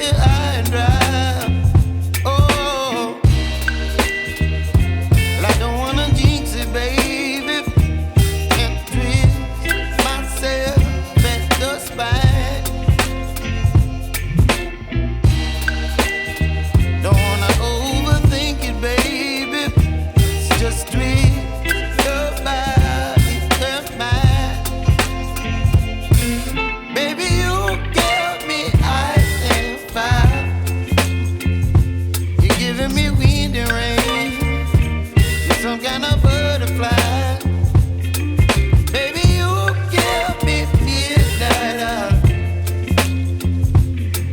here high and dry. Oh, well, I don't wanna jinx it, baby, and twist myself at the spine. Don't wanna overthink it, baby. It's just twist your body and mine. Baby, you give me ice and fire. You're giving me wind and rain. You're some kind of butterfly. Baby, you give me midnight.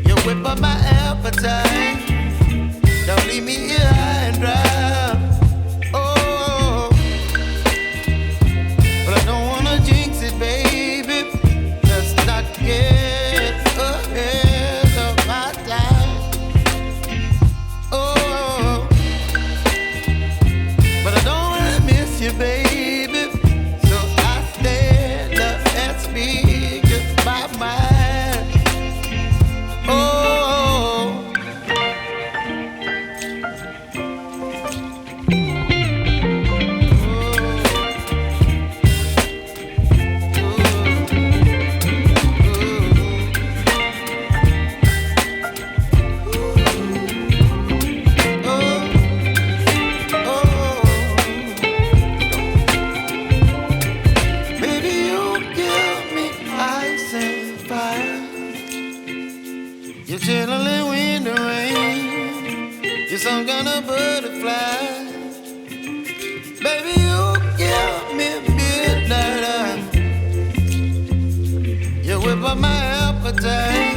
You whip up my appetite. Don't leave me here high and dry. Oh, but I don't wanna jinx it, baby. Let's not get ahead of my time. Oh, but I don't wanna miss you, baby. So I stand up and speak my mind. Oh. Baby, you give me ice and fire. You're chilling wind and rain. You're some kind of butterfly. Baby, you give me midnight. You whip up my appetite.